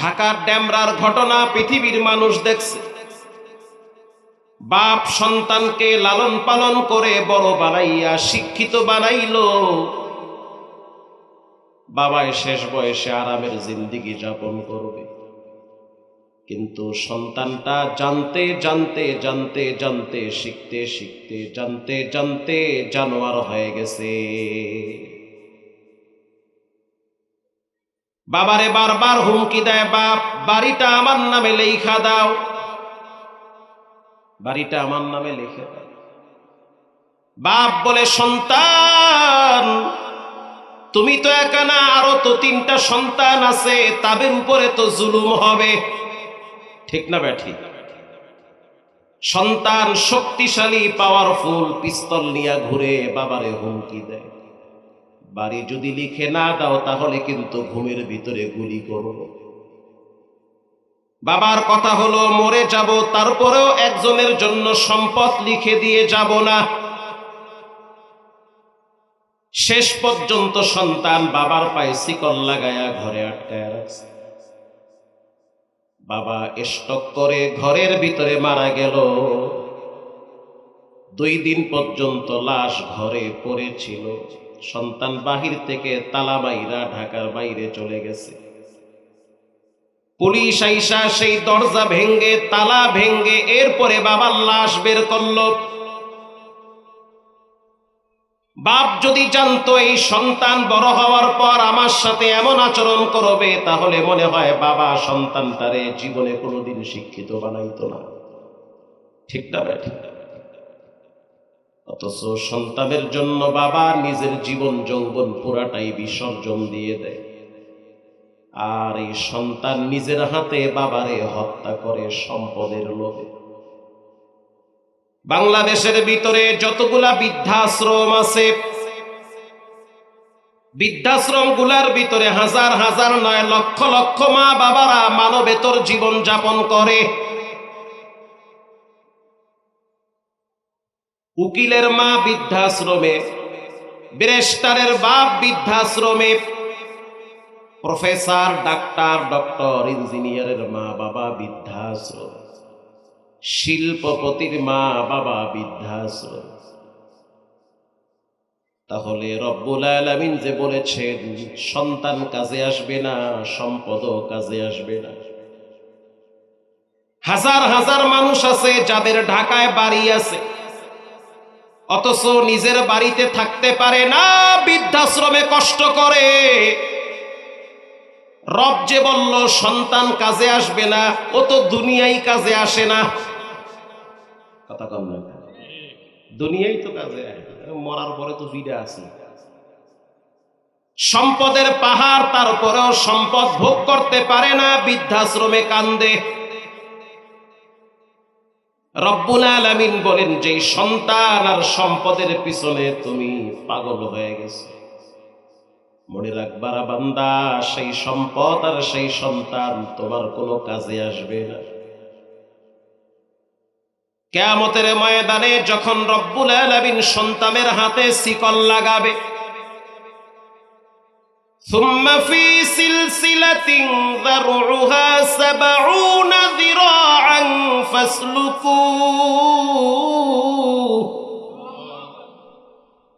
ঢাকার ড্যামরার ঘটনা পৃথিবীর মানুষ দেখছে। বাপ সন্তানকে লালন পালন করে বড় বানাইয়া শিক্ষিত বানাইলো, বাবাই শেষ বয়সে আরামের জিন্দেগি যাপন করবে। কিন্তু সন্তানটা জানতে জানতে জানতে জানতে শিখতে শিখতে জানতে জানতে জানোয়ার হয়ে গেছে। বাবারে বারবার হুমকি দেয়, বাপ বাড়িটা আমার নামে লেখা দাও, বাড়িটা আমার নামে লিখে দাও। বাপ বলে, সন্তান তুমি তো একা না, আরো তো 3টা সন্তান আছে, তাদের উপরে তো জুলুম হবে। ঠিক না ব্যাঠি? সন্তান শক্তিশালী পাওয়ারফুল পিস্তল নিয়ে ঘুরে বাবারে হুমকি দেয়, বাড়ি যদি লিখে না দাও তাহলে কিন্তু ঘুমের ভিতরে গুলি করব। বাবার কথা হলো মরে যাব, তারপরেও একজনের জন্য সম্পদ লিখে দিয়ে যাব না। শেষ পর্যন্ত সন্তান বাবার পায়ে শিকল লাগায়া ঘরে আটকায় রাখছে। বাবা স্টক করে ঘরের ভিতরে মারা গেল। 2 দিন পর্যন্ত লাশ ঘরে পড়েছিল। সন্তান বাহির থেকে তালা মাইরা ঢাকার বাইরে চলে গেছে। পুলিশ আইসা সেই দরজা ভেঙ্গে তালা ভেঙ্গে এরপরে বাবার লাশ বের করলো। বাপ যদি জানতো এই সন্তান বড় হওয়ার পর আমার সাথে এমন আচরণ করবে, তাহলে মনে হয় বাবা সন্তানটারে জীবনে কোনোদিন শিক্ষিত বানাইতো না। ঠিক না ভাই? ঠিক না? অথচ সন্তানের জন্য বাবা নিজের জীবন যৌবন পুরাটাই বিসর্জন দিয়ে দেয়, আর এই সন্তান নিজের হাতে বাবারে হত্যা করে সম্পদের লোভে। বাংলাদেশের ভিতরে যতগুলা বৃদ্ধাশ্রম আছে, বৃদ্ধাশ্রম গুলার ভিতরে হাজার হাজার নয় লক্ষ লক্ষ মা বাবারা মানবেতর জীবন যাপন করে। উকিলের মা বৃদ্ধাশ্রমে, ব্যারিস্টারের বাপ বৃদ্ধাশ্রমে, প্রফেসর ডাক্তার ডক্টর ইঞ্জিনিয়ারের মা বাবা বৃদ্ধাশ্রম, শিল্পপতির মা বাবা বৃদ্ধাশ্রম। তাহলে রব্বুল আলামিন যে বলেছেন সন্তান কাজে আসবে না, সম্পদও কাজে আসবে না। হাজার হাজার মানুষ আছে যাদের ঢাকায় বাড়ি আছে, অথচ নিজের বাড়িতে থাকতে পারে না, বৃদ্ধাশ্রমে কষ্ট করে। রব যে বলল সন্তান কাজে আসবে না, ও তো দুনিয়ায় কাজে আসে না। কথা কম না, দুনিয়ায় তো কাজে আসে, মরার পরে তো ফিরে আসে। সম্পদের পাহাড়, তারপরেও সম্পদ ভোগ করতে পারে না, বৃদ্ধাশ্রমে কান্দে। রব্বুল আলামিন বলেন যে সন্তান আর সম্পদের পিছনে তুমি পাগল হয়ে গেছো, মনে রাখবা বান্দা, সেই সম্পদ আর সেই সন্তান তোমার কোনো কাজে আসবে না। কিয়ামতের ময়দানে যখন রব্বুল আলামিন সন্তানের হাতে শিকল লাগাবে, সুম্মা ফি সিলসিলাতিন যারউহা ৭০ যিরাআন ফাসলুকু,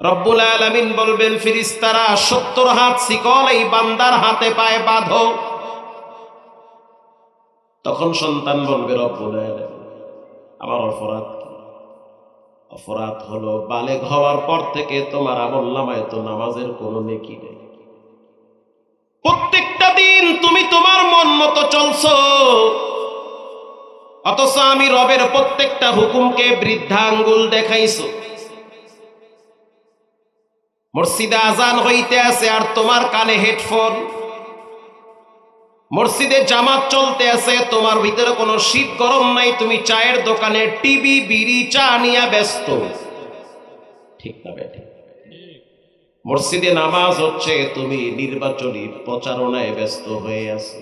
রব্বুল আলামিন বলবেন ফেরেশতারা ৭০ হাত শিকল এই বান্দার হাতে পায়ে বাঁধো। তখন সন্তান বলবে, রব্বুল আলামিন আমার অপরাধ কি? অপরাধ হলো বালেগ হওয়ার পর থেকে তোমার আমলনামায় তো নামাজের কোনো নেকি নেই। প্রত্যেকটা দিন তুমি তোমার মন মতো চলছো, অথচ আমি রবের প্রত্যেকটা হুকুমকে বৃদ্ধা আঙ্গুল দেখাইছো। মসজিদে আজান হইতে আছে আর তোমার কানে হেডফোন, মসজিদে জামাত চলতে আছে, তোমার ভিতরে কোনো শীত গরম নাই, তুমি চায়ের দোকানে টিভি বিড়ি চা নিয়ে ব্যস্ত। ঠিক না বেটি? মসজিদে নামাজ হচ্ছে, তুমি নির্বাচনী প্রচারণায় ব্যস্ত হয়ে আছো।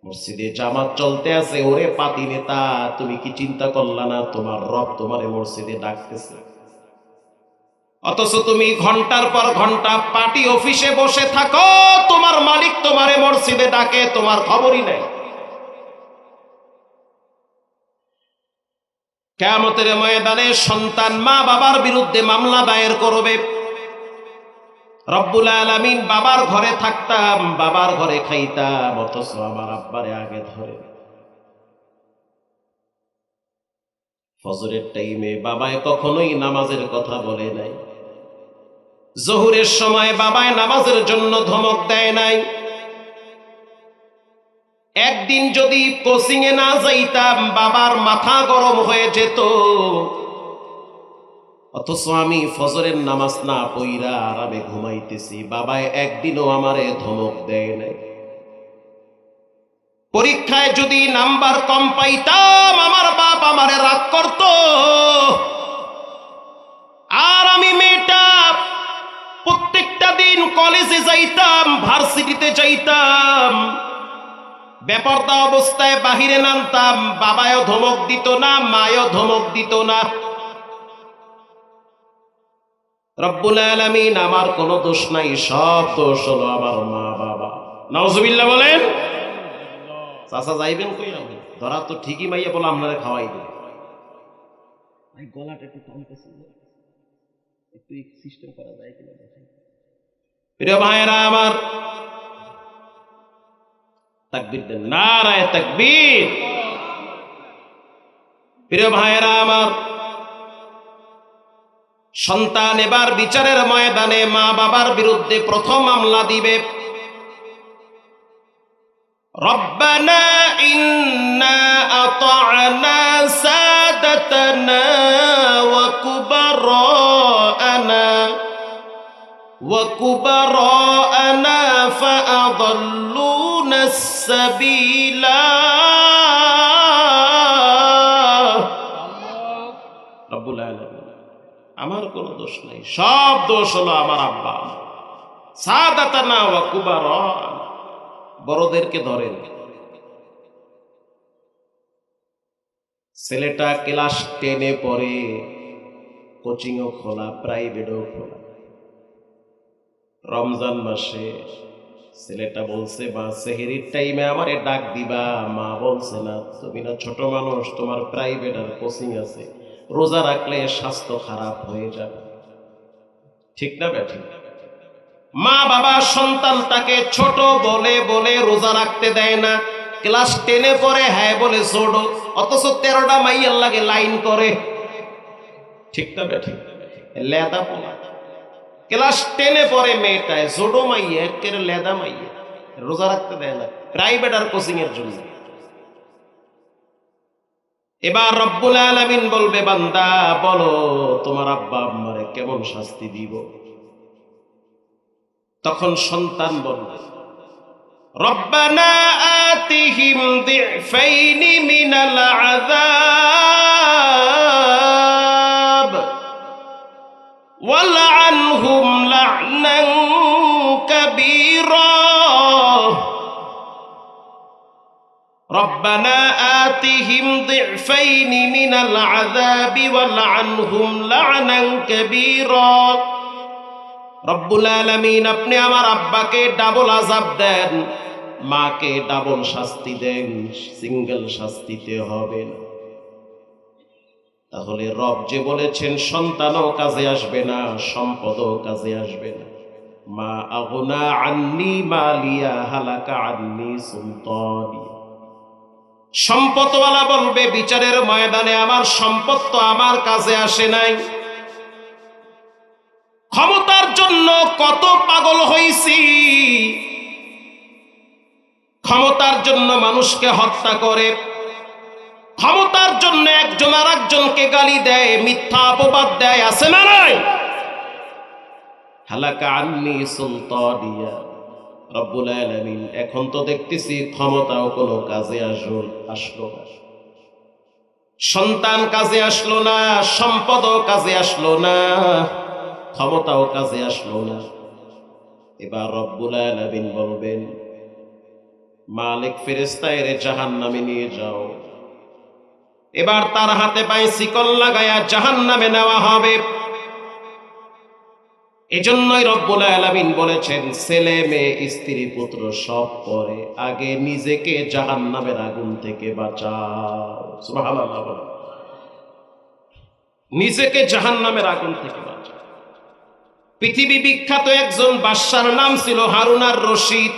মসজিদে জামাত চলতে আছে, ওরে পাতি নেতা, তুমি কি চিন্তা করলা না তোমার রব তোমারে মসজিদে ডাকতেছে? অথচ তুমি ঘন্টার পর ঘন্টা পার্টি অফিসে বসে থাকো, তোমার মালিক তোমারে মসজিদে ডাকে, তোমার খবরই নেই। কিয়ামতের ময়দানে সন্তান মা বাবার বিরুদ্ধে মামলা দায়ের করবে। রব্বুল আলামিন বাবার ঘরে থাকতাম, বাবার ঘরে খাইতাম, অথচ আমার আব্বারে আগে ধরে। ফজরের টাইমে বাবায় কখনোই নামাজের কথা বলে নাই, জোহরের সময় বাবায় নামাজের জন্য ধমক দেয় নাই। একদিন যদি কোচিং এ না যাইতাম বাবার মাথা গরম হয়ে যেত, অথচ আমি ফজরের নামাজ না পইরা আরামে ঘুমাইতেছি, বাবায় একদিনও আমারে ধমক দেয় নাই। পরীক্ষায় যদি নাম্বার কম পাইতাম আমার বাপ আমারে রাগ করত, আর আমি মেয়েটা প্রত্যেকটা দিন কলেজে যাইতাম, ভার্সিটিতে যাইতাম, বেপরদা অবস্থায় বাহিরে নামতাম, বাবায়ও ধমক দিত না, মায়ও ধমক দিত না। রব্বুল আলামিন আমার কোনো দোষ নাই, সব দোষ হলো আমার মা বাবা। নাউজুবিল্লাহ বলেন। চাচা যাইবেন কই? আমি ধরা তো ঠিকই মাইয়া বলে আপনারা খাওয়াই দেব। গলাটা একটু টানতেছি, একটু সিস্টেম করা যায় কিনা দেখেন। প্রিয় ভাইরা আমার, তাকবীর দেন, নারায়ে তাকবীর। প্রিয় ভাইরা আমার, সন্তান এবার বিচারের ময়দানে মা বাবার বিরুদ্ধে প্রথম মামলা দিবে। রব্বানা ইন্না আতা'না সাদাতানা ওয়া কুবারা'না ফাআদাল্লুনা আস-সাবিলা। রব্বুল আলামিন, আমার কোনো দোষ নাই, সব দোষ হলো আমার আব্বা। সাদাতানা ওয়া কুবারা'না, বড়দেরকে ধরেন। ছেলেটা ক্লাস 10-এ পড়ে, কোচিংও খোলা, প্রাইভেটও খোলা। রমজান মাসে ছেলেটা বলছে, মা সেহরির টাইমে আমারে ডাক দিবা। মা বলছে, না, তুমি না ছোট মানুষ, তোমার প্রাইভেট আর কোচিং আছে, রোজা রাখলে স্বাস্থ্য খারাপ হয়ে যাবে। ঠিক না বেঠিক? মা বাবা সন্তানটাকে ছোট বলে বলে রোজা রাখতে দেয় না। ক্লাস 10-এ পড়ে, হ্যাঁ বলে ছোট, অথচ 13টা মাইয়ার লাগে লাইন করে। ঠিক না বেঠিক? লেদা পোলা, ক্লাস 10-এ পড়ে মেয়েটায়, ছোট মাইয়া, একেবারে লেদা মাইয়া, রোজা রাখতে দেয় না প্রাইভেট আর কোচিং এর জন্য। এবার রব্বুল আলামিন বলবে, বান্দা বলো তোমার আব্বা আম্মারে কেমন শাস্তি দিব? তখন সন্তান বলবে, রব্বানা আতিহিম দিফাইনি মিনাল আযাব ওয়ালআনহুম লা'নান কাবীরা। রব্বানা আতিহিম দিফাইনি মিনাল আযাবি ওয়ালআনহুম লা'নান কাবীরা। রব্বুল আলামিন, আপনি আমার আব্বাকে ডাবল আযাব দেন, মাকে ডাবল শাস্তি দেন, সিঙ্গেল শাস্তিতে হবে না। তাহলে রব যে বলেছেন সন্তানও কাজে আসবে না, সম্পদও কাজে আসবে না। মা আগনা আন্নি মালিয়া হালাকা আন্নি সুলতানি। সম্পদওয়ালা বলবে বিচারের ময়দানে, আমার সম্পদ তো আমার কাজে আসে নাই। ক্ষমতার জন্য কত পাগল হইছি, ক্ষমতার জন্য মানুষকে হত্যা করে, ক্ষমতার জন্য একজন আর একজনকে গালি দেয়, মিথ্যা অপবাদ দেয়, আছে না নাই? হালাকা আন্নি সুলতানিয়া। রব্বুল আলামিন, এখন তো দেখতেছি ক্ষমতাও কোনো কাজে আসলো না, সন্তান কাজে আসলো না, সম্পদও কাজে আসলো না, ক্ষমতাও কাজে আসলো না। এবার রব্বুল আলামিন বলবেন, মালিক ফেরেশতা এর জাহান্নামে নিয়ে যাও। এবার তার হাতে পায়ে শিকল লাগায়া জাহান্নামে নেওয়া হবে। এজন্যই রব্বুল আলামিন বলেছেন, ছেলে মেয়ে স্ত্রী পুত্র সব পরে, আগে নিজেকে জাহান্নামের আগুন থেকে বাঁচাও। সুবহানাল্লাহ বলেন। নিজেকে জাহান্নামের আগুন থেকে বাঁচাও। পৃথিবী বিখ্যাত একজন বাদশার নাম ছিল হারুন আর রশিদ,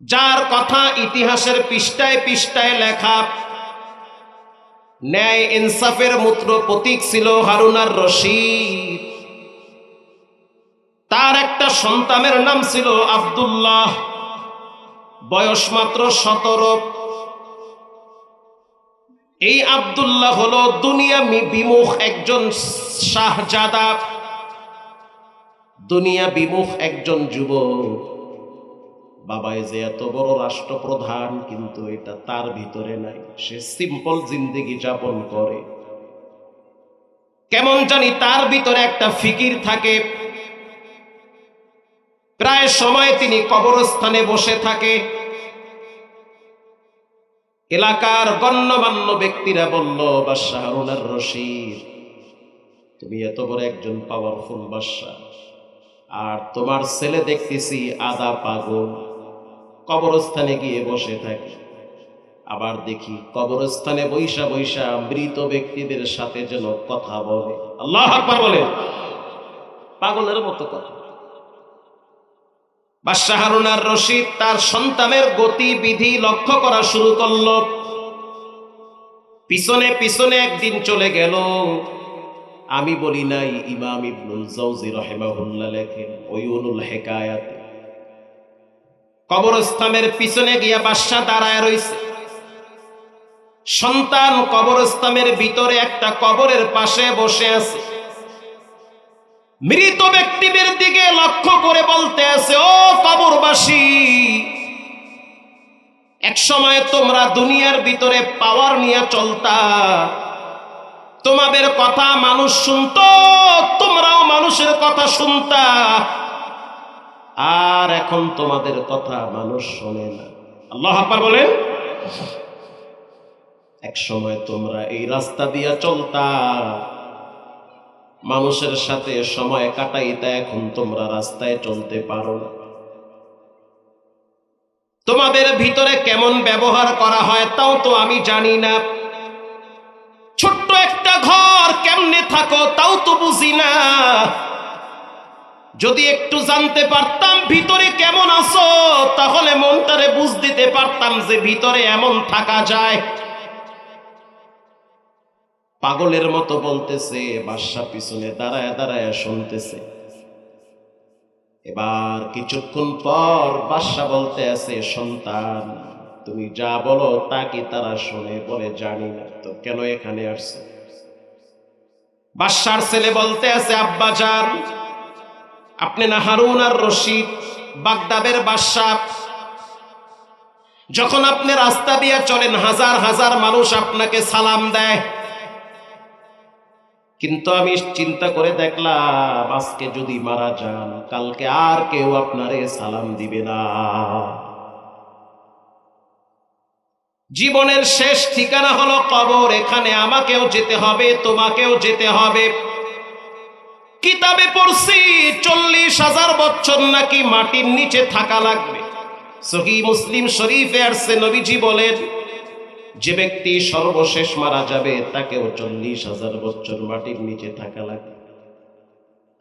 যার কথা ইতিহাসের পৃষ্ঠায় পৃষ্ঠায় লেখা। ন্যায় ইনসাফের মূত্র প্রতীক ছিল হারুন আর রশিদ। তার একটা সন্তানের নাম ছিল আব্দুল্লাহ, বয়স মাত্র 17। এই আব্দুল্লাহ হলো দুনিয়া বিমুখ একজন শাহজাদা, দুনিয়া বিমুখ একজন যুবক। বাবাই যে এত বড় রাষ্ট্রপ্রধান, কিন্তু এটা তার ভিতরে নাই। সে সিম্পল জিন্দেগি যাপন করে। কেমন জানি তার ভিতরে একটা ফিকির থাকে। প্রায় সময় তিনি কবরস্থানে বসে থাকে। এলাকার গণ্যমান্য ব্যক্তিরা বলল, বাদশা হারুন আর রশিদ, তুমি এত বড় একজন পাওয়ারফুল বাদশা, আর তোমার ছেলে দেখতেছি আদা পাগল, কবরস্থানে গিয়ে বসে থাকে। আবার দেখি কবরস্থানে বৈশা বৈশা মৃত ব্যক্তিদের সাথে যেন কথা বলে। আল্লাহু আকবার বলে, পাগলের মতো কথা। বাদশা হারুন আর রশিদ তার সন্তানের গতিবিধি লক্ষ্য করা শুরু করলো। পিছনে পিছনে একদিন চলে গেল। আমি বলি নাই, ইমাম ইবনুল জাওজি রাহিমাহুল্লাহ লেখেন উয়ুনুল হিকায়াত, কবরস্থানের পিছনে গিয়া বাদশা দাঁড়ায় রইছে। সন্তান কবরস্থানের ভিতরে একটা কবরের পাশে বসে আছে। মৃত ব্যক্তিদের দিকে লক্ষ্য করে বলতে আছে, ও কবরবাসী, এক সময় তোমরা দুনিয়ার ভিতরে পাওয়ার নিয়ে চলতা, তোমাদের কথা মানুষ শুনতো, তোমরাও মানুষের কথা শুনতা, আর এখন তোমাদের কথা মানুষ শোনে না। আল্লাহু আকবার বলেন। এক সময় তোমরা এই রাস্তা দিয়া চলতা, মানুষের সাথে সময় কাটাইতা, এখন তোমরা রাস্তায় চলতে পারো না। তোমাদের ভিতরে কেমন ব্যবহার করা হয় তাও তো আমি জানি না। ছোট্ট একটা ঘর কেমনে থাকো তাও তো বুঝি না। যদি একটু জানতে পারতাম ভিতরে কেমন আছো, তাহলে মনটারে বুঝ দিতে পারতাম যে ভিতরে এমন থাকা যায়। পাগলের মতো বলতেছে। বাদশা পিছনে দাঁড়ায় দাঁড়ায় শুনতেছে। এবার কিছুক্ষণ পর বাদশা বলতে আছে, সন্তান, তুমি যা বলো তা কি তারা শুনে? বলে, জানি না তো কেন এখানে আসছে? বাদশার ছেলে বলতে আছে, আব্বা জান, আপনি না হারুন আর রশিদ, বাগদাদের বাদশা? যখন আপনি রাস্তা দিয়ে চলেন হাজার হাজার মানুষ আপনাকে সালাম দেয়, কিন্তু আমি চিন্তা করে দেখলাম আজকে যদি মারা যান, কালকে আর কেউ আপনারে সালাম দিবে না। জীবনের শেষ ঠিকানা হলো কবর, এখানে আমাকেও যেতে হবে, তোমাকেও যেতে হবে। কিতাবে পড়ছি 40,000 বছর নাকি মাটির নিচে থাকা লাগবে। সহিহ মুসলিম শরীফে আসছে, নবীজি বলেন, যে ব্যক্তি সর্বশেষ মারা যাবে তাকেও 40,000 বছর মাটির নিচে থাকা লাগে।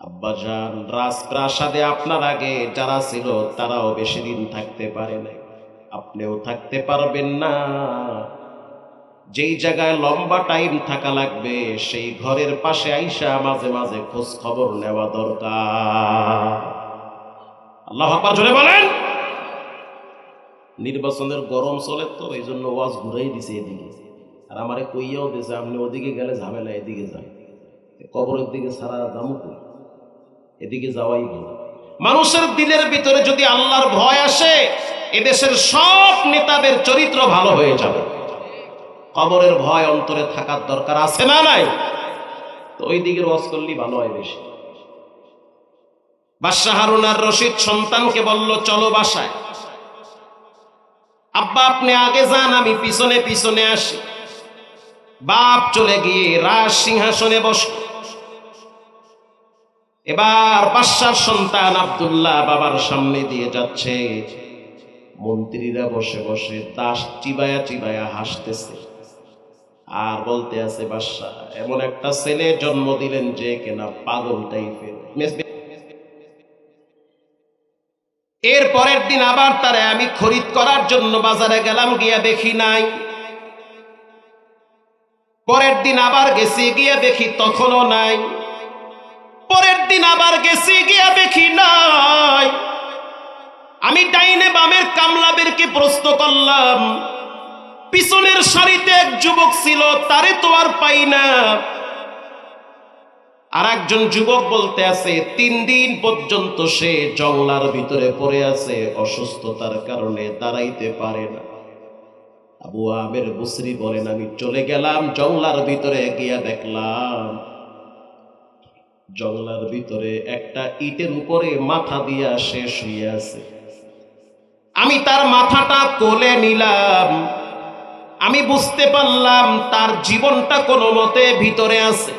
আব্বাজান, রাজপ্রাসাদে আপনার আগে যারা ছিল তারাও বেশি দিন থাকতে পারে না, আপনিও থাকতে পারবেন না। যেই জায়গায় লম্বা টাইম থাকা লাগবে সেই ঘরের পাশে আইসা মাঝে মাঝে খোঁজ খবর নেওয়া দরকার। আল্লাহু আকবার জোরে বলেন। নির্বাচনের গরম চলে তো এই জন্য ওয়াজ ঘুরাই দিছে এদিকে, আর আমারে কইয়াও দিছে আপনি ওদিকে গেলে ঝামেলা, এদিকে যান। কবরের দিকে সারা দামু কই, এদিকে যাওয়াই ভালো। মানুষের দিলের ভিতরে যদি আল্লাহর ভয় আসে, এদেশের সব নেতাদের চরিত্র ভালো হয়ে যাবে। কবরের ভয় অন্তরে থাকার দরকার আছে না নাই? তো ওই দিকের ওয়াজ করলেই ভালো হয় বেশি। বাদশা হারুন আর রশিদ সন্তানকে বলল, চলো বাসায়। আব্বা আপনি আগে যান, আমি পিছনে পিছনে আসি। বাপ চলে গিয়ে রাজ সিংহাসনে বসল। এবার বাদশার সন্তান আব্দুল্লাহ বাবার সামনে দিয়ে যাচ্ছে, মন্ত্রীরা বসে বসে দাস চিবায়া চিবায়া হাসতেছে আর বলতে আছে, বাদশা এমন একটা ছেলে জন্ম দিলেন যে কেনা পাগল টাইপের। এর পরের দিন আবার তারে আমি খরিদ করার জন্য বাজারে গেলাম, গিয়া দেখি নাই। পরের দিন আবার গেছি, গিয়া দেখি তখনও নাই। পরের দিন আবার গেছি, গিয়া দেখি নাই। আমি ডাইনে বামের কামলাদেরকে প্রশ্ন করলাম, পিছনের সারিতে এক যুবক ছিল, তারে তো আর পাই না। আর একজন যুবক বলতে আছে 3 দিন পর্যন্ত সে জংলার ভিতরে পড়ে আছে, অসুস্থতার কারণে দাঁড়াইতে পারে না। আবু আমের বুসরি বলেন, আমি চলে গেলাম জংলার ভিতরে, গিয়া দেখলাম জংলার ভিতরে একটা ইটের উপরে মাথা দিয়া সে শুয়ে আছে। আমি তার মাথাটা কোলে নিলাম, আমি বুঝতে পারলাম তার জীবনটা কোনো মতে ভিতরে আছে।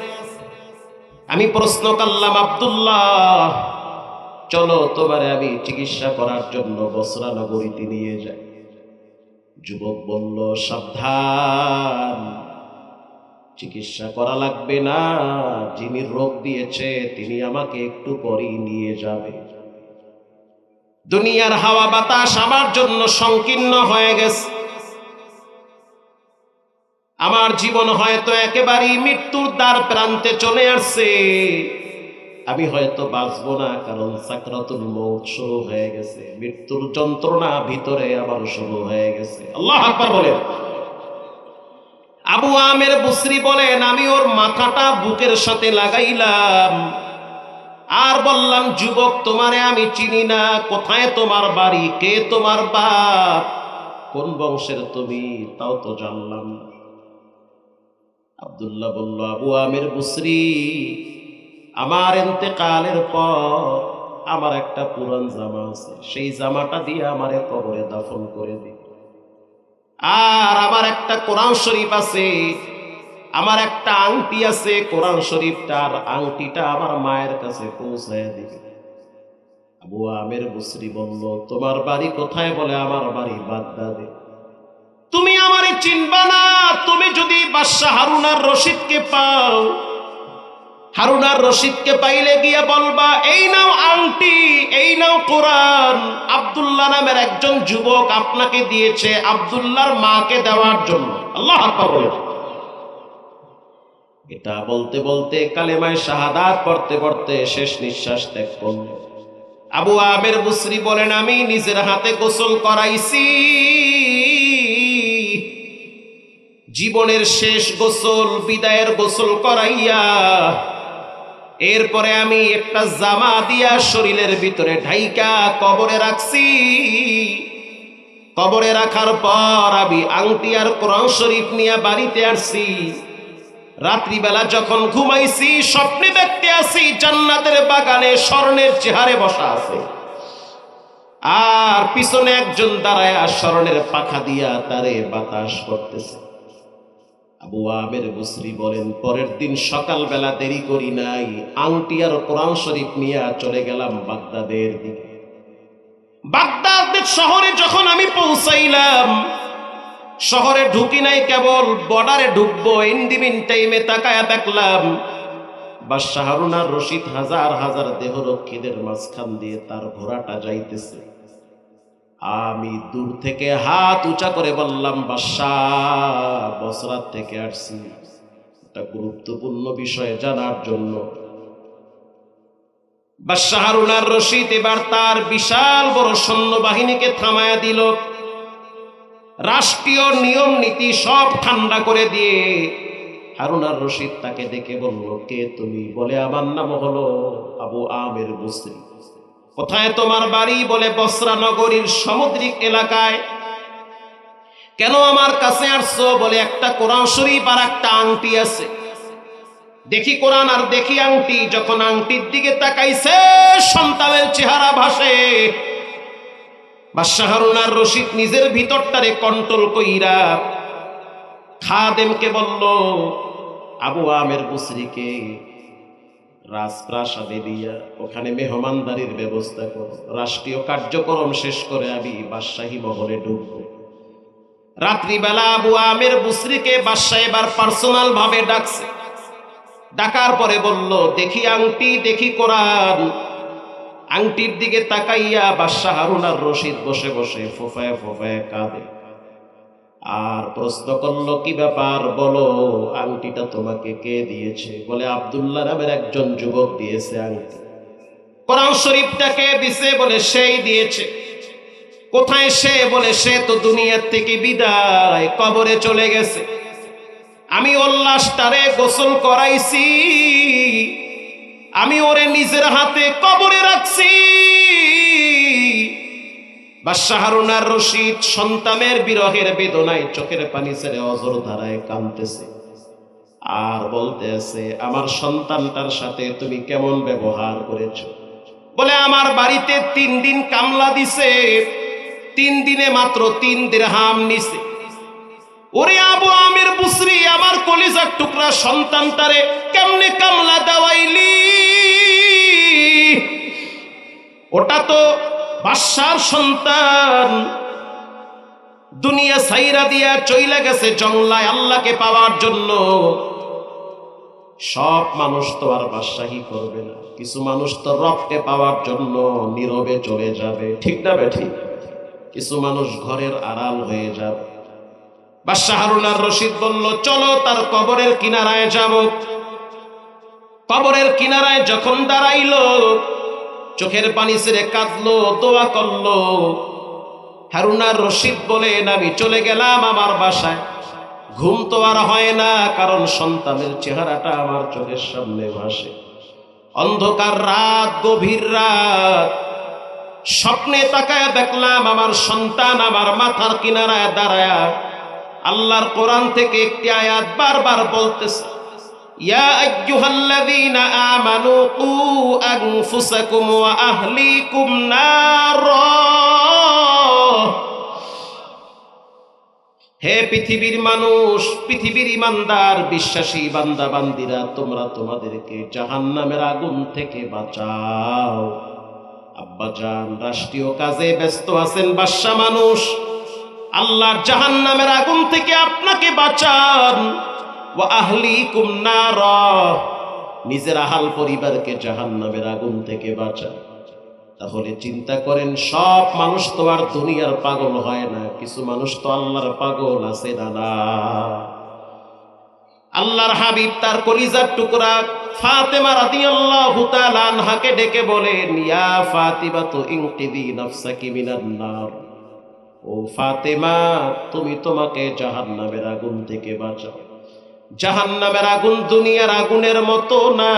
আমি প্রশ্ন করলাম, আব্দুল্লাহ চলো তোমারে আমি চিকিৎসা করার জন্য বসরা নগরীতে নিয়ে যাই। যুবক বলল, সাবধান, চিকিৎসা করা লাগবে না, যিনি রোগ দিয়েছে তিনি আমাকে একটু পরেই নিয়ে যাবে। দুনিয়ার হাওয়া বাতাস আমার জন্য সংকীর্ণ হয়ে গেছে, আমার জীবন হয়তো একেবারেই মৃত্যুর দ্বার প্রান্তে চলে আসছে। আমি হয়তো বাঁচবো না, কারণ সাকরাতুল মউত শুরু হয়ে গেছে, মৃত্যুর যন্ত্রণা ভিতরে আবার শুরু হয়ে গেছে। আল্লাহু আকবার বলেন। আবু আমের বুসরি বলেন, আমি ওর মাথাটা বুকের সাথে লাগাইলাম আর বললাম, যুবক তোমারে আমি চিনি না, কোথায় তোমার বাড়ি, কে তোমার বাপ, কোন বংশের তুমি তাও তো জানলাম না। আব্দুল্লাহ বলল, আবু আমের বুসরি, আমার ইন্তেকালের পর আমার একটা পুরান জামা আছে, সেই জামাটা দিয়ে আমারে কবরে দাফন করে দিই। আর আমার একটা কোরআন শরীফ আছে, আমার একটা আংটি আছে, কোরআন শরীফটার আংটিটা আমার মায়ের কাছে পৌঁছায় দিবে। আবু আমের বুসরি বলল, তোমার বাড়ি কোথায়? বলে, আমার বাড়ি বাগদাদে। তুমি আমারে চিনবা না, তুমি যদি বাদশা হারুন আর রশিদকে পাও, হারুন আর রশিদকে পাইলে গিয়া বলবা, এই নাও আংটি, এই নাও কোরআন, আব্দুল্লাহ নামের একজন যুবক আপনাকে দিয়েছে আব্দুল্লাহর মাকে দেওয়ার জন্য। আল্লাহু আকবার বলেন। এটা বলতে বলতে কালেমায়ে শাহাদাত পড়তে পড়তে শেষ নিঃশ্বাস ত্যাগ করল। আবু আমের বুসরি বলেন, আমি নিজের হাতে গোসল করাইছি, জীবনের শেষ গোসল, বিদায়ের গোসল করাইয়া এরপরে আমি একটা জামা দিয়া শরীরের ভিতরে ঢাইকা কবরে রাখছি। কবরে রাখার পর আমি আংটি আর কোরআন শরীফ নিয়ে বাড়িতে আসছি। রাত্রিবেলা যখন ঘুমাইছি, স্বপ্নে দেখতে আসি জান্নাতের বাগানে স্বর্ণের চেহারে বসা আছে, আর পিছনে একজন দাঁড়ায় স্বর্ণের পাখা দিয়া তারে বাতাস করতেছে। আবু আমের বুসরি বলেন, পরের দিন সকালবেলা দেরি করি নাই, আংটি আর কোরআন শরীফ নিয়ে চলে গেলাম বাগদাদের দিকে। বাগদাদের শহরে যখন আমি পৌঁছাইলাম, শহরে ঢুকি নাই, কেবল বর্ডারে ঢুকবো, ইন্দিমিন টাইমে তাকায়া দেখলাম বাদশা হারুন আর রশিদ হাজার হাজার দেহরক্ষীদের মাঝখান দিয়ে তার ঘোড়াটা যাইতেছে। আমি দূর থেকে হাত উঁচা করে বললাম, বাদশাহ বসরাত থেকে আসছি একটা গুরুত্বপূর্ণ বিষয় জানার জন্য। বাদশা হারুন আর রশিদ এবার তার বিশাল বড় সৈন্যবাহিনীকে থামায়া দিল, রাষ্ট্রীয় নিয়ম নীতি সব ঠান্ডা করে দিয়ে হারুন আর রশিদ তাকে ডেকে বলল, কে তুমি? বলে, আমার নাম হলো আবু আমের বুসরি। কোথায় তোমার বাড়ি? বলে, বসরা নগরীর সামুদ্রিক এলাকায়। কেন আমার কাছে আসছো? বলে, একটা কোরআন শরীফ আর একটা আংটি আছে। দেখি কোরআন আর দেখি আংটি। যখন আংটির দিকে তাকাইছে, সন্তানের চেহারা ভাসে। বাদশা হারুন আর রশিদ নিজের ভিতরটারে কন্ট্রোল কইরা খাদেমকে বলল, আবু আমের বুসরিকে রাজপ্রাসাদে দিয়া ওখানে মেহমানদারির ব্যবস্থা করো, রাষ্ট্রীয় কার্যক্রম শেষ করে আমি বাদশাহী মহলে ঢুকবো। রাত্রিবেলা আবু আমের বুসরিকে বাদশাহ এবার পার্সোনাল ভাবে ডাকছে। ডাকার পরে বলল, দেখি আংটি, দেখি কোরআন। আংটির দিকে তাকাইয়া বাদশাহ হারুন আর রশিদ বসে বসে ফোফায় ফোফায় কাঁদে। আর প্রশ্ন করলো, কি ব্যাপার বলো, আংটিটা তোমাকে কে দিয়েছে? বলে, আব্দুল্লাহ নামের একজন যুবক দিয়েছে আংটি। কোরআন শরীফটা কে দিছে? বলে, সেই দিয়েছে। কোথায় সে? বলে, সে তো দুনিয়ার থেকে বিদায়, কবরে চলে গেছে। আমি ওর লাশটারে গোসল করাইছি, আমি ওরে নিজের হাতে কবরে রাখছি। বাদশাহ হারুন আর রশিদ সন্তানের বিরহের বেদনায় চোখের পানি ছেড়ে অঝর ধারায় কাঁদতেছে আর বলতেছে, আমার সন্তানটার সাথে তুমি কেমন ব্যবহার করেছো? বলে, আমার বাড়িতে 3 দিন কামলা দিছে, 3 দিনে মাত্র 3 দিরহাম নিছে। ওরে আবু আমের বুসরি, আমার কলিজার টুকরা সন্তানটারে কেমনে কামলা দেওয়াইলি? ওটা তো বাদশার সন্তান, দুনিয়া ছাইরা দিয়া চইলা গেছে জংলায় আল্লাহকে পাওয়ার জন্য। সব মানুষ তো আর বাদশাহী করবে না, কিছু মানুষ তো রবকে পাওয়ার জন্য নীরবে চলে যাবে, ঠিক না বেঠিক? কিছু মানুষ ঘরের আড়াল হয়ে যাবে। বাদশাহ হারুন আর রশিদ বলল, চলো তার কবরের কিনারায় যাব। কবরের কিনারায় যখন দাঁড়াইলো, চোখের পানি ছেড়ে কাঁদলো, দোয়া করলো। হারুন আর রশিদ বলেন, আমি চলে গেলাম আমার বাসায়, ঘুম তো আর হয় না, কারণ সন্তানের চেহারাটা আমার চোখের সামনে ভাসে। অন্ধকার রাত, গভীর রাত, স্বপ্নে তাকায় দেখলাম আমার সন্তান আমার মাথার কিনারায় দাঁড়ায়া আল্লাহর কোরআন থেকে একটি আয়াত বারবার বলতেছে, ইয়া আইয়ুহাল্লাযীনা আমানু কু আনফুসাকুম ওয়া আহলিকুম নার। হে পৃথিবীর মানুষ, পৃথিবীর ইমানদার বিশ্বাসী বান্দা বান্দিরা, তোমরা তোমাদেরকে জাহান্নামের আগুন থেকে বাঁচাও। আব্বাজান রাষ্ট্রীয় কাজে ব্যস্ত আছেন, বাদশা মানুষ, আল্লাহর জাহান্নামের আগুন থেকে আপনাকে বাঁচান। ওয়া আহলিকুম নার, নিজের আহাল পরিবারকে জাহান্নামের আগুন থেকে বাঁচান। তাহলে চিন্তা করেন, সব মানুষ তো আর দুনিয়ার পাগল হয় না, কিছু মানুষ তো আল্লাহর পাগল আছে দাদা। আল্লাহর হাবিব তার কলিজার টুকরা ফাতেমা রাদিয়াল্লাহু তাআলা আনহাকে ডেকে বলেন, ইয়া ফাতিমা তু ইনকিদি নাফসাকি মিনান নার। ও ফাতেমা, তুমি তোমাকে জাহান্নামের আগুন থেকে বাঁচাও। জাহান্নামের আগুন দুনিয়ার আগুনের মতো না।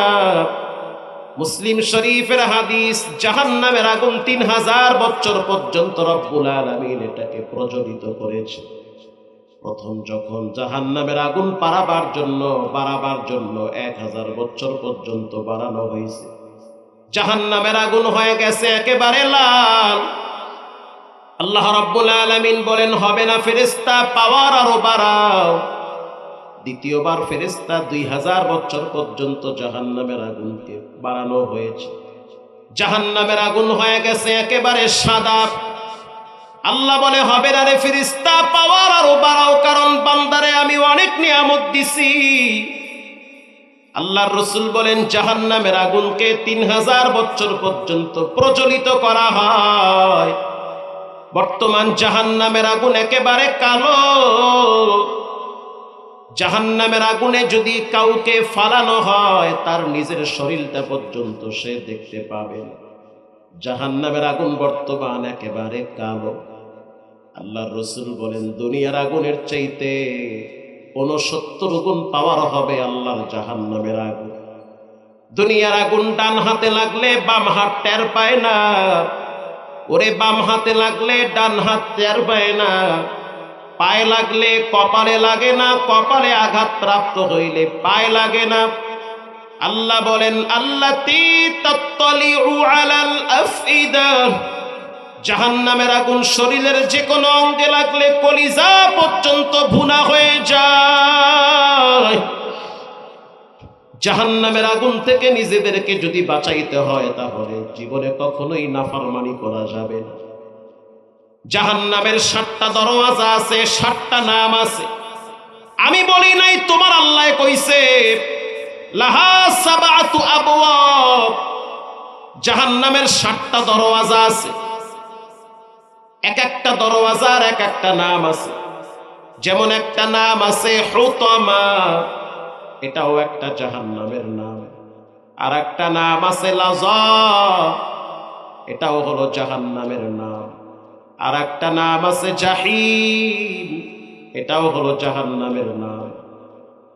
মুসলিম শরীফের হাদিস, জাহান্নামের আগুন 3000 বছর পর্যন্ত রব্বুল আলামিন এটাকে প্রজ্বলিত করেছে। প্রথম যখন জাহান্নামের আগুন বাড়াবার জন্য 1000 বছর পর্যন্ত বাড়ানো হয়েছে। জাহান্নামের আগুন হয়ে গেছে একেবারে লাল। আল্লাহ রাব্বুল আলামিন বলেন, হবে না ফেরেশতা, পাওয়ার আরো বাড়াও। দ্বিতীয়বার ফেরেশতা 2000 বছর পর্যন্ত জাহান্নামের আগুনকে বাড়ানো হয়েছে। জাহান্নামের আগুন হয়ে গেছে একেবারে সাদা। আল্লাহ বলে, হবে না রে ফেরেশতা, পাওয়ার আরো বাড়াও, কারণ বান্দারে আমি অনেক নিয়ামত দিছি। আল্লাহর রাসূল বলেন, জাহান্নামের আগুনকে 3000 বছর পর্যন্ত প্রজ্বলিত করা হয়। বর্তমান জাহান্নামের আগুন একেবারে কালো। জাহান্নামের আগুনে যদি কাউকে ফালানো হয়, তার নিজের শরীরটা পর্যন্ত সে দেখতে পাবে না। জাহান্নামের আগুন বর্তমান একেবারে কালো। আল্লাহর রাসূল বলেন, দুনিয়ার আগুনের চাইতে 69 গুণ পাওয়ার হবে আল্লাহর জাহান্নামের আগুন। দুনিয়ার আগুন ডান হাতে লাগলে বাম হাত টের পায় না। ওরে বাম হাতে লাগলে ডান হাত টের পায় না। পায়ে লাগলে কপালে লাগে না, কপালে আঘাত প্রাপ্ত হইলে পায়ে লাগে না। আল্লাহ বলেন, আল্লাতী তাত্তালিউ আলাল আফইদা, জাহান্নামের আগুন শরীরের যে কোনো অঙ্গে লাগলে কলিজা পর্যন্ত ভুনা হয়ে যায়। জাহান্নামের আগুন থেকে নিজেদেরকে যদি বাঁচাইতে হয় তাহলে জীবনে কখনোই নাফরমানি করা যাবে না। জাহান্নামের 7টা দরওয়াজা আছে, 7টা নাম আছে। আমি বলি নাই, তোমার আল্লাহ কইছে লাহা সাবাতু আবওয়াব। জাহান্নামের 7টা দরওয়াজা আছে, এক একটা দরওয়াজার এক একটা নাম আছে। যেমন একটা নাম আছে হুতামা, এটাও একটা জাহান্নামের নাম। আর একটা নাম আছে লাযা, এটাও হলো জাহান্নামের নাম। আর একটা নাম আছে জাহিম, এটাও হলো জাহান্নামের নাম।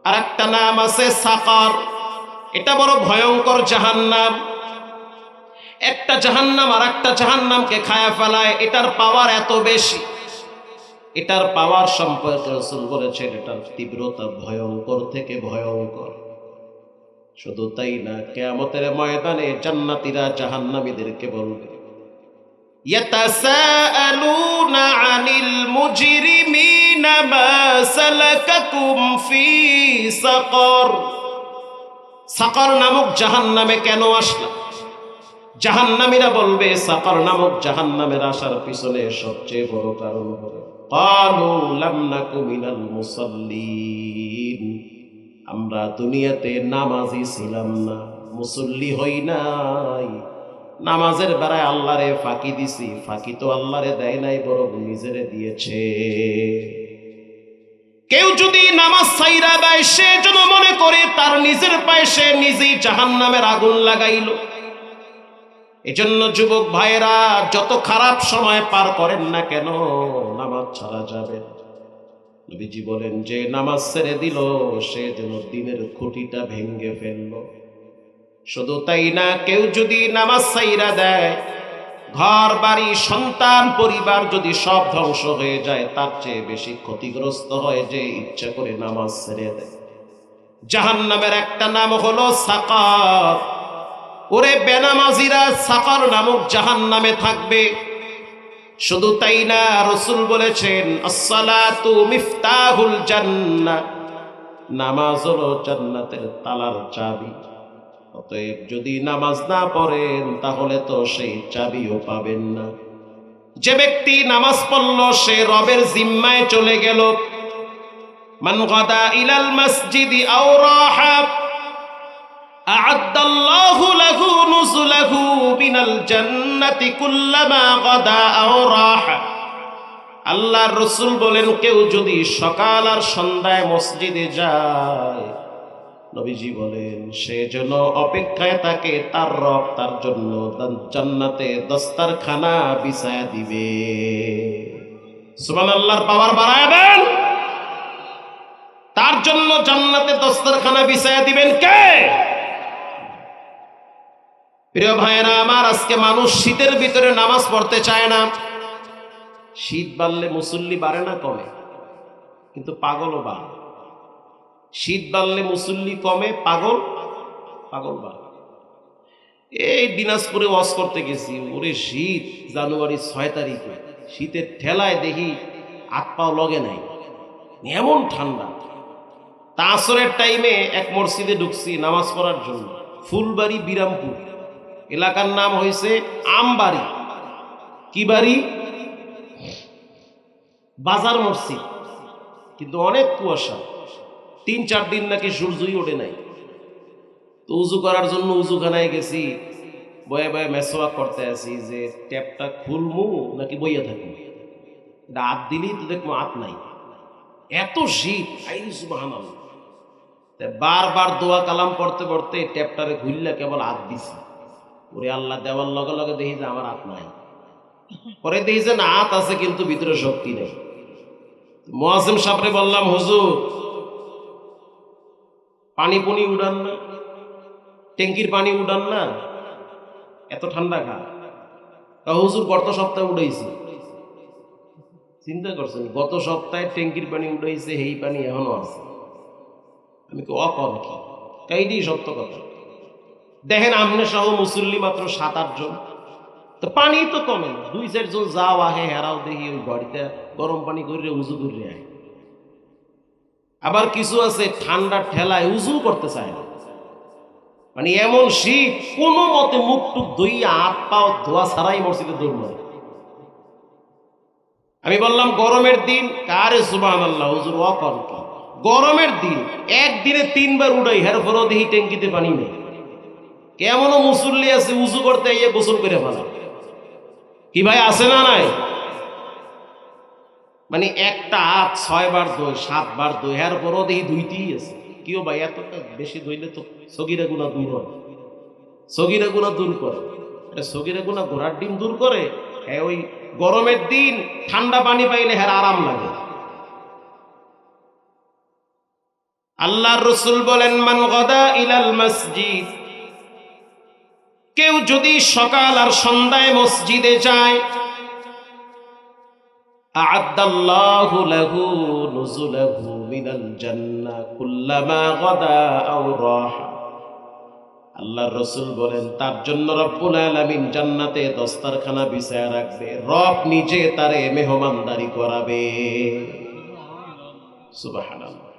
আর একটা নাম আছে সাকার, এটা বড় ভয়ঙ্কর জাহান্নাম। একটা জাহান্নাম আর একটা জাহান্নামকে খায়া ফেলায়, এটার পাওয়ার এত বেশি। এটার পাওয়ার সম্পর্কে রাসূল বলেছেন এটার তীব্রতা ভয়ঙ্কর থেকে ভয়ঙ্কর। শুধু তাই না, কিয়ামতের ময়দানে জান্নাতীরা জাহান্নামীদেরকে বলবে ইয়াতাসাআলুনা আনিল মুজরিমিনা মা সালাকাকুম ফি সাকার। সাকার নামক জাহান্নামে কেন আসলা? জাহান্নামীরা বলবে সাকার নামক জাহান্নামের আসার পিছনে সবচেয়ে বড় কারণ হলো ক্বালু লাম নাকু মিনাল মুসাল্লিন, আমরা দুনিয়াতে নামাজি ছিলাম না, মুসল্লি হই নাই। নামাজের বেলায় আল্লাহরে ফাঁকি দিছি, ফাঁকি তো আল্লাহরে দেয় নাই, বরং নিজেরে দিয়েছে। কেউ যদি নামাজ ছাইরা দেয়, সে যেন মনে করে তার নিজের পায়ে সে নিজেই জাহান্নামের আগুন লাগাইল। এজন্য যুবক ভাইয়েরা, যত খারাপ সময় পার করেন না কেন, নামাজ ছাড়া যাবে না। নবীজি বলেন, যে নামাজ ছেড়ে দিল সে যেন দিনের খুঁটিটা ভেঙে ফেলল। শুধু তাই না, কেউ যদি নামাজ ছাইরা দেয়, ঘর বাড়ি সন্তান পরিবার যদি সব ধ্বংস হয়ে যায়, তার চেয়ে বেশি ক্ষতিগ্রস্ত হয় যে ইচ্ছা করে নামাজ ছেড়ে দেয়। জাহান্নামের একটা নাম হলো সাকার। ওরে বেনামাজিরা সাকার নামক জাহান্নামে থাকবে। শুধু তাই না, রাসূল বলেছেন আসসালাতু মিফতাহুল জান্নাহ, নামাজ হলো জান্নাতের তালার চাবি। অতএব যদি নামাজ না পড়েন তাহলে তো সেই চাবিও পাবেন না। যে ব্যক্তি নামাজ পড়ল সে রবের জিম্মায় চলে গেল। মান গাদা ইলাল মসজিদি আও রাহা আ'আদ্দাল্লাহু লাহু নুজুলাহু মিনাল জান্নাতি কুল্লামা গাদা আও রাহা। আল্লাহর রাসূল বলেন, কেউ যদি সকাল আর সন্ধ্যায় মসজিদে যায়, নবীজি বলেন সে যেন অপেক্ষায় থাকে, তার রব তার জন্য জান্নাতে দস্তারখানা বিছায়া দিবে। সুবহানাল্লাহর পাওয়ার বাড়ায় দেন। তার জন্য জান্নাতে দস্তারখানা বিছায়া দিবেন কে? প্রিয় ভাইয়েরা আমার, আজকে মানুষ শীতের ভিতরে নামাজ পড়তে চায় না। শীত বাড়লে মুসল্লি বাড়ে না কমে? কিন্তু পাগলও বাড়ে। শীত বাড়লে মুসল্লি কমে, পাগল বাড়ে। এই দিনাজপুরে ওয়াজ করতে গেছি, ওরে শীত, জানুয়ারি 6 তারিখে শীতের ঠেলায় দেখি হাত পাও লগে নাই, এমন ঠান্ডা। তা আসরের টাইমে এক মসজিদে ঢুকছি নামাজ পড়ার জন্য, ফুলবাড়ি বিরামপুর, এলাকার নাম হয়েছে আমবাড়ি। কি বাড়ি? বাজার মসজিদ। কিন্তু অনেক কুয়াশা, 3-4 দিন নাকি সূর্যই ওঠে নাই। তো উজু করার জন্য উজুখানায় গেছি, বয়ে বয়ে মেসওয়াক করতে আসি যে ট্যাপটা খুলমু নাকি বইয়া থাকবো। হাত দিলেই তো দেখবো হাত নাই, এত শীত। সুবহানাল্লাহ। বারবার দোয়া কালাম পড়তে পড়তে ট্যাপটারে ঘুরলে কেবল হাত দিছি। ওরে আল্লাহ, দেওয়ার লগে লগে দেখি যে আমার হাত নাই। পরে দেখি যে না, হাত আছে কিন্তু ভিতরে শক্তি নেই। মুয়াজ্জিম সাহেবরে বললাম, হুজুর পানি পুনি উড়ান না, ট্যাঙ্কির পানি উড়ান না, এত ঠান্ডা খা। হুজুর গত সপ্তাহে উড়াইছি। চিন্তা করছেন, গত সপ্তাহে ট্যাঙ্কির পানি উড়াইছে, এই পানি এখনো আছে। আমি কি অকম কি? এইটাই সত্য কথা। দেখেন আমনে সহ মুসল্লি মাত্র 7-8 জন, তো পানি তো কমে না। 2-4 জন যাও আহে, হেরাও দেখি ওই বাড়িতে গরম পানি করে উজু করে আয়। আবার কিছু আছে ঠান্ডার ঠেলায় উজু করতে চায় না, মানে এমন শীত, কোনো মতে মুখ টুক ধুইয়া হাত পাও ধোয়া ছাড়াই মসজিদে দৌড় মারে। আমি বললাম গরমের দিন, কারে সুবহানাল্লাহ হুজুর ওয়াকর কি গরমের দিন, একদিনে 3 বার উড়াই, হের ফরও দেখি ট্যাঙ্কিতে পানি নেই। কেমনও মুসল্লি আছে উজু করতে ইয়ে গোসল করে ফেলা, কি ভাই আছে না নাই? মানে একটা হাত 6 বার ধোয়, 7 বার ধোয়, হের ফরও দেখি ধুইতেই আছে। কিও ভাই এতটা বেশি ধুইলে তো সগীরা গুনাহ দূর হয়, সগীরা গুনাহ দূর করে। সগীরা গুনাহ ঘোড়ার ডিম দূর করে। হ্যাঁ, ওই গরমের দিন ঠান্ডা পানি পাইলে হ্যাঁ আরাম লাগে। আল্লাহর রাসূল বলেন, মান গাদা ইলাল মসজিদ, কেউ যদি সকাল আর সন্ধ্যায় মসজিদে যায়, আ'আদাল্লাহু লাহু নুজুলাহু মিনাল জান্নাহ কুল্লামা গাদা আও রাহা। আল্লাহর রাসূল বলেন, তার জন্য রব্বুল আলামিন জান্নাতে দস্তারখানা বিছায়া রাখবে, রব নিজে তারে মেহমানদারি করাবে। সুবহানাল্লাহ।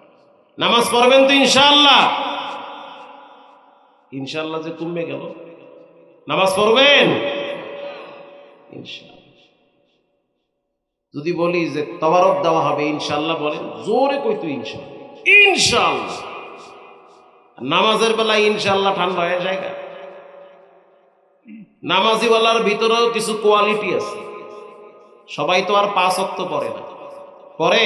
নামাজ পড়বেন তো ইনশাআল্লাহ? ইনশাআল্লাহ যে কমবে গেল, নামাজ পড়বেন ইনশাআল্লাহ। যদি বলি যে তাবারক দেওয়া হবে ইনশাআল্লাহ, বলেন জোরে কইতো ইনশাআল্লাহ। ইনশাআল্লাহ। নামাজের বেলা ইনশাআল্লাহ ঠান্ডা হয়ে যায়। নামাজিওয়ালার ভিতরেও কিছু কোয়ালিটি আছে, সবাই তো আর 5 ওয়াক্ত পড়ে না। পড়ে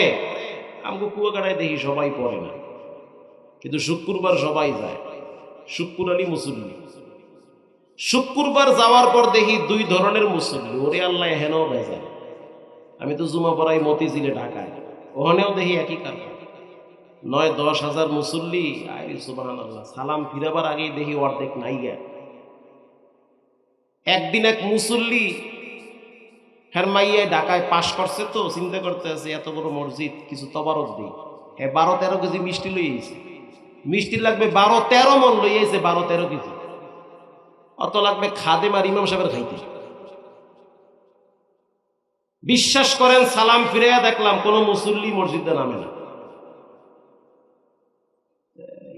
আমগো কুয়াকাটায় দেখি সবাই পড়ে না, কিন্তু শুক্রবার সবাই যায়। শুক্রবারই মুসল্লি। শুক্রবার যাওয়ার পর দেখি 2 ধরনের মুসল্লি, ওরে আল্লাহ হেনও ভেজাল। আমি তো জুমা পড়াই মতিঝিলে ঢাকায়, ওখানেও দেখি একই কারণ। 9-10 হাজার মুসল্লি, আরে সুবহানাল্লাহ, সালাম ফিরাবার আগেই দেখি অর্ধেক নাই গা। একদিন এক মুসল্লি হেরমাইয়ায় ঢাকায় পাশ করছে, তো চিন্তা করতে আছে এত বড় মসজিদ, কিছু তবারক দিই। হ্যাঁ, 12-13 কেজি মিষ্টি লইয়েছে। মিষ্টি লাগবে 12-13 মন লইয়েছে, 12-13 কেজি। অত লাগবে খাদেম আর ইমাম সাহেবের খাইতে। বিশ্বাস করেন, সালাম ফিরাইয়া দেখলাম কোন মুসল্লি মসজিদে নামে না।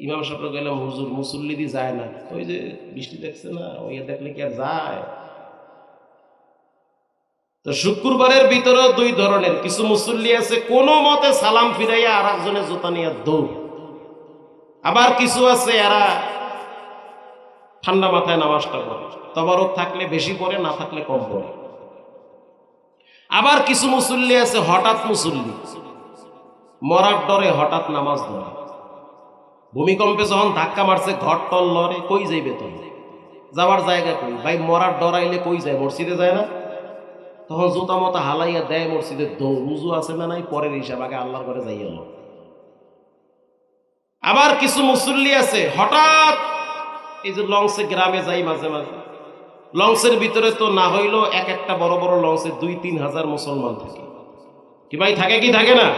ইমাম সাহেব গেলাম, হুজুর মুসল্লি দি যায় না। ওই যে বৃষ্টি দেখছে না, ওই দেখলে কি আর যায়? তো শুক্রবারের ভিতরে 2 ধরনের কিছু মুসল্লি আছে, কোনো মতে সালাম ফিরাইয়া আর একজনের জুতা নিয়ে দৌড়। আবার কিছু আছে এরা ঠান্ডা মাথায় নামাজটা পড়ে, তবারক থাকলে বেশি পড়ে, না থাকলে কম পড়ে। আবার কিছু মুসল্লি আছে হঠাৎ মুসল্লি, মরার ডরে হঠাৎ নামাজ ধরে। ভূমিকম্পে যখন ধাক্কা মারছে ঘর টল লড়ে, কই যাইবে? তো যাওয়ার জায়গা কই ভাই? মরার ডরাইলে কই যায়? মসজিদে যায় না? তখন জুতা মতো হালাইয়া দেয় মসজিদের দৌড়। উজু আছে না নাই পরের হিসাব, আগে আল্লাহর ঘরে যাইয়া লো। আবার কিছু মুসল্লি আছে হঠাৎ, এই যে লঞ্চে গ্রামে যাই মাঝে মাঝে, লঞ্চের ভিতরে তো না হইলো এক একটা বড় বড় লঞ্চে 2-3 হাজার মুসলমান থাকে। কি ভাই থাকে কি থাকে না?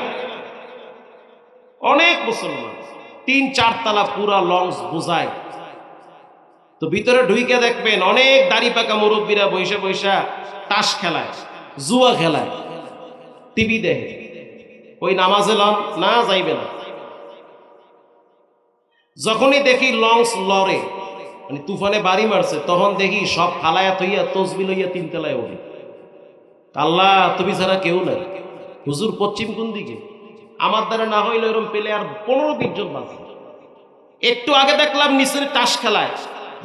অনেক মুসলমান, 3-4 তলা পুরা লঞ্চ বোঝায়। তো ভিতরে ঢুইকে দেখবেন অনেক দাড়ি পাকা মুরব্বীরা বৈশা বৈশা তাস খেলায়, জুয়া খেলায়, টিভি দেখে। ওই নামাজে লন না, যাইবে না। যখনই দেখি লঞ্চ লড়ে, মানে তুফানে বাড়ি মারছে, তখন দেখি সব ফালায়া থইয়া তসবি লইয়া 3 তলায় ওঠে। আল্লাহ তুমি ছাড়া কেউ নাই। হুজুর পশ্চিম কোন দিকে? আমার দ্বারা না হইলে এরকম পেলে আর 15-20 জন বাঁচে। একটু আগে দেখলাম নিচের তাস খেলায়,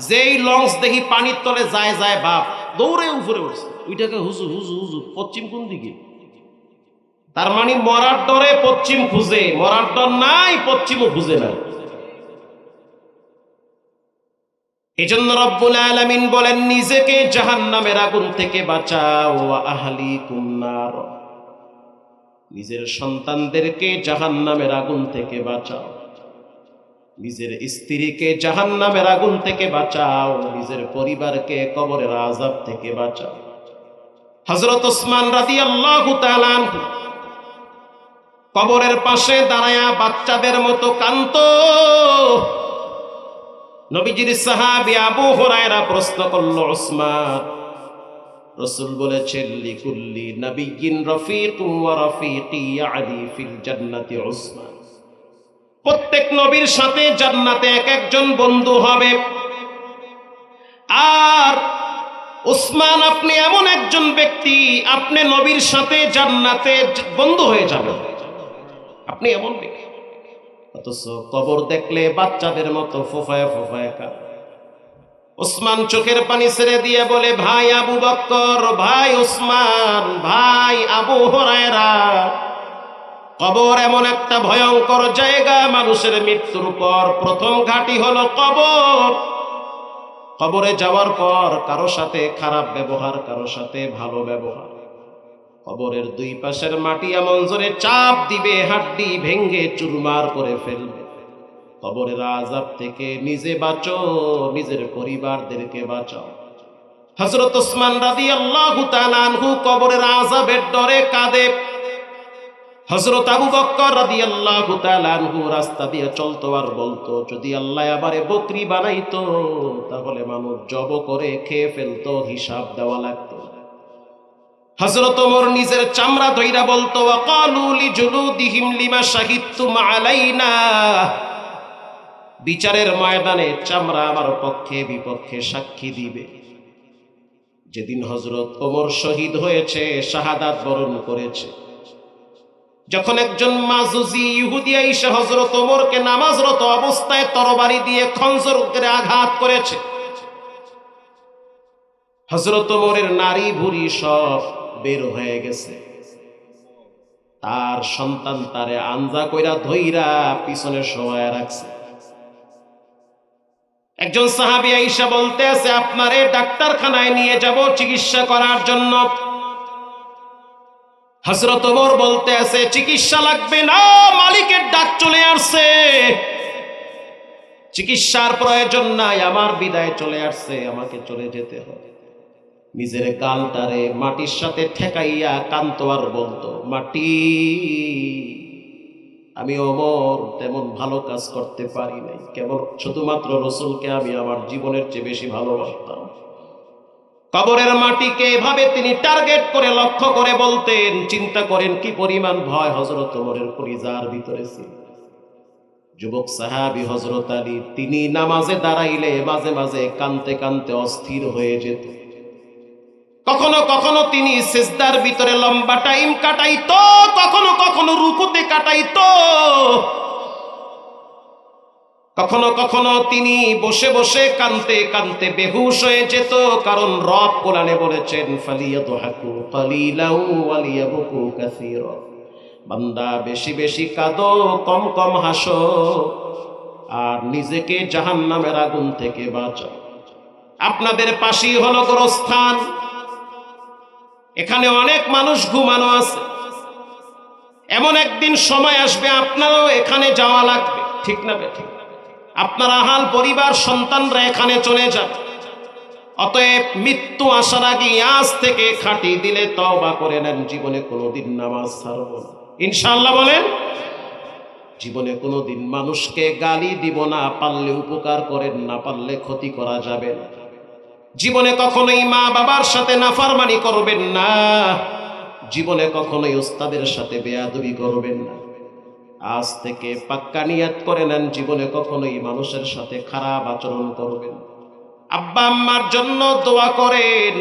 যেই লঞ্চ দেখি পানির তলে যায় যায় বাপ, দৌড়ে উপরে উঠছে। ওইটাকে হুজুর হুজুর হুজুর পশ্চিম কোন দিকে? তার মানে মরার ডরে পশ্চিম খুঁজে, মরার ডর নাই পশ্চিমও খুঁজে না। এজন্য রব্বুল আলামিন বলেন, নিজেকে জাহান্নামের আগুন থেকে বাঁচাও, ওয়া আহলিকুম নার, নিজের সন্তানদেরকে জাহান্নামের আগুন থেকে বাঁচাও, নিজের স্ত্রীকে জাহান্নামের আগুন থেকে বাঁচাও, নিজের পরিবারকে কবরের আযাব থেকে বাঁচাও। হযরত ওসমান রাদিয়াল্লাহু তাআলা আনহু কবরের পাশে দাঁড়ায়া বাচ্চাদের মতো কাঁদতো। নবীজির সাহাবী আবু হুরায়রা প্রশ্ন করলো, ওসমান, রাসূল বলেছেন লিকুল্লি নাবিয়্যিন রাফীকুন ওয়া রাফীকি ইয়ালি ফিল জান্নাতি ওসমান, প্রত্যেক নবীর সাথে জান্নাতে এক একজন বন্ধু হবে। আর উসমান, আপনি এমন একজন ব্যক্তি, আপনি নবীর সাথে জান্নাতে বন্ধু হয়ে যাবেন, আপনি এমন ব্যক্তি। অথচ কবর দেখলে বাচ্চাদের মতো ফোফায় ফোফায় কাঁদে। উসমান চোখের পানি ছেড়ে দিয়ে বলে, ভাই আবু বকর, ভাই উসমান, ভাই আবু হুরায়রা, কবর এমন একটা ভয়ঙ্কর জায়গা, মানুষের মৃত্যুর পর প্রথম ঘাঁটি হলো কবর। কবরে যাওয়ার পর কারো সাথে খারাপ ব্যবহার, কারো সাথে ভালো ব্যবহার। কবরের দুই পাশের মাটি এমন জোরে চাপ দিবে, হাড্ডি ভেঙ্গে চুরমার করে ফেলবে। কবরের আযাব থেকে নিজে বাঁচো, নিজের পরিবারদেরকে বাঁচাও। হযরত ওসমান রাদিয়াল্লাহু তাআলা আনহু কবরের আযাবের ডরে কাঁদে। হযরত আবু বকর রাদিয়াল্লাহু তাআলা আনহু রাস্তা দিয়ে চলতো আর বলতো, যদি আল্লাহ আমারে বকরি বানাইতো তাহলে মানুষ জব করে খেয়ে ফেলতো, হিসাব দেওয়া লাগতো। হযরত ওমর নিজের চামড়া ধইরা বলতো, ওয়াকালু লিজুলুদিহিম লিমা শাহিদতুম আলাইনা, বিচারের ময়দানে চামড়া আমার পক্ষে বিপক্ষে সাক্ষী দিবে। যেদিন হযরত ওমর শহীদ হয়েছে, শাহাদাত বরণ করেছে, যখন একজন মাজুজি ইহুদি আইসা হযরত ওমরকে নামাজরত অবস্থায় তরবারি দিয়ে খঞ্জর করে আঘাত করেছে, হযরত ওমরের নারী ভুঁড়ি সব বের হয়ে গেছে। তার সন্তান তারে আঞ্জা কইরা ধইরা পিছনে শোয়ায় রাখছে। একজন সাহাবী আইসা বলতে আছে, আপনারে ডাক্তারখানায় নিয়ে যাব চিকিৎসা করার জন্য। হযরত ওমর বলতে আছে, চিকিৎসা লাগবে না, মালিকের ডাক চলে আসছে, চিকিৎসার প্রয়োজন নাই, আমার বিদায় চলে আসছে, আমাকে চলে যেতে হবে। নিজের গালটারে মাটির সাথে ঠেকাইয়া কাঁদতো আর বলতো, মাটি, আমি ওমর তেমন ভালো কাজ করতে পারি নাই, কেবল শুধুমাত্র রাসূলকে আমি আমার জীবনের চেয়ে বেশি ভালোবাসতাম। কবরের মাটিকে এভাবে তিনি টার্গেট করে লক্ষ্য করে বলতেন। চিন্তা করেন কি পরিমাণ ভয় হযরত ওমরের কলিজার ভিতরে ছিল। যুবক সাহাবী হযরত আলী, তিনি নামাজে দাঁড়াইলে মাঝে মাঝে কাঁদতে কাঁদতে অস্থির হয়ে যেত। কখনো কখনো তিনি সিজদার ভিতরে লম্বা টাইম কাটাইতো, কখনো কখনো রুকুতে কাটাইতো, কখনো কখনো তিনি বসে বসে কাঁদতে কাঁদতে বেহুশ হয়ে যেত। কারণ রব কোরআনে বলেছেন, ফালিয়াদহাকু কালিলাও ওয়ালিয়াবকু কাসীরা, বান্দা বেশি বেশি কাঁদো, কম কম হাসো, আর নিজেকে জাহান্নামের আগুন থেকে বাঁচাও। আপনাদের পাশেই হলো গোরস্থান, এখানে অনেক মানুষ ঘুমানো আছে। এমন একদিন সময় আসবে আপনারও এখানে যাওয়া লাগবে, ঠিক না বেঠিক? আপনার আহাল পরিবার সন্তানরা এখানে চলে যাবে। অতএব মৃত্যু আসার আগে আজ থেকে খাঁটি দিলে তওবা করে নেন, জীবনে কোনোদিন নামাজ ছাড়ব না ইনশাআল্লাহ। বলেন, জীবনে কোনোদিন মানুষকে গালি দিব না, পারলে উপকার করেন, না পারলে ক্ষতি করা যাবে না। জীবনে কখনোই মা বাবার সাথে নাফরমানি করবেন না, জীবনে কখনোই ওস্তাদের সাথে বেয়াদবি করবেন না। আজ থেকে পাক্কা নিয়ত করে নেন, জীবনে কখনোই মানুষের সাথে খারাপ আচরণ করবেন। আব্বা আম্মার জন্য দোয়া করেন,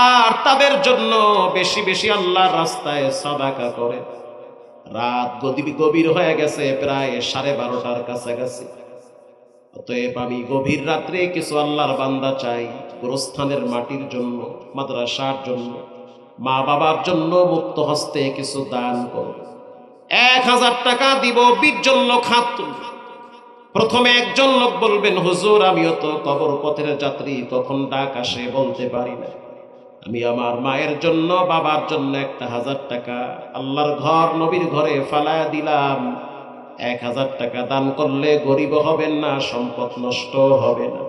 আর তাদের জন্য বেশি বেশি আল্লাহর রাস্তায় সাদাকা করেন। রাত গভীর হয়ে গেছে, প্রায় 12:30টার কাছাকাছি। অতএব আমি গভীর রাত্রে কিছু আল্লাহর বান্দা চাই, গোরস্থানের মাটির জন্য, মাদ্রাসার জন্য, মা বাবার জন্য মুক্ত হস্তে কিছু দান করো। 1000 টাকা দিব, 20 জন লোক হাত তুলবে। প্রথমে একজন লোক বলবেন, হুজুর আমিও তো কবর পথের যাত্রী, কখন ডাক আসে বলতে পারি না, আমি আমার মায়ের জন্য বাবার জন্য 1000 টাকা আল্লাহর ঘর নবীর ঘরে ফালায়া দিলাম। 1000 টাকা দান করলে গরিব হবেন না, সম্পদ নষ্ট হবে না।